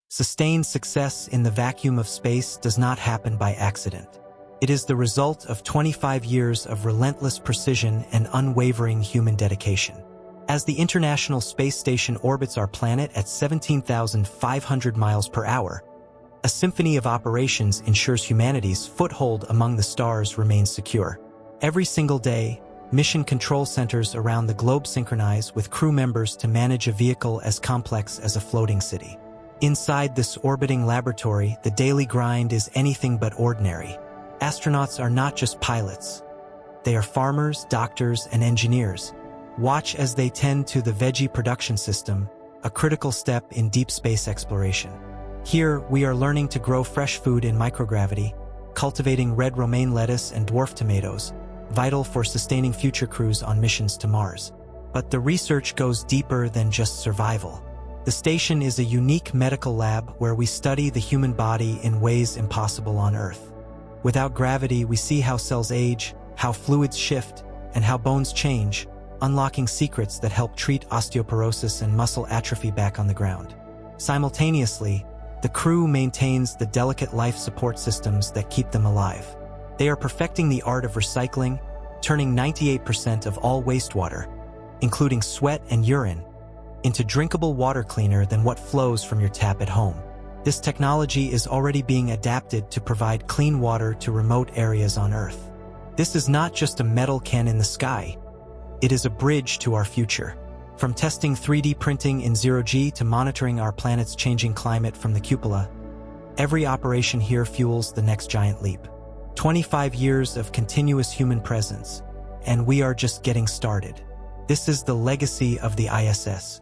Sustained success in the vacuum of space does not happen by accident. It is the result of 25 years of relentless precision and unwavering human dedication. As the International Space Station orbits our planet at 17,500 miles per hour, a symphony of operations ensures humanity's foothold among the stars remains secure. Every single day, mission control centers around the globe synchronize with crew members to manage a vehicle as complex as a floating city. Inside this orbiting laboratory, the daily grind is anything but ordinary. Astronauts are not just pilots. They are farmers, doctors, and engineers. Watch as they tend to the veggie production system, a critical step in deep space exploration. Here, we are learning to grow fresh food in microgravity, cultivating red romaine lettuce and dwarf tomatoes, vital for sustaining future crews on missions to Mars. But the research goes deeper than just survival. The station is a unique medical lab where we study the human body in ways impossible on Earth. Without gravity, we see how cells age, how fluids shift, and how bones change, unlocking secrets that help treat osteoporosis and muscle atrophy back on the ground. Simultaneously, the crew maintains the delicate life support systems that keep them alive. They are perfecting the art of recycling, turning 98% of all wastewater, including sweat and urine, into drinkable water cleaner than what flows from your tap at home. This technology is already being adapted to provide clean water to remote areas on Earth. This is not just a metal can in the sky. It is a bridge to our future. From testing 3D printing in zero-G to monitoring our planet's changing climate from the Cupola, every operation here fuels the next giant leap. 25 years of continuous human presence, and we are just getting started. This is the legacy of the ISS.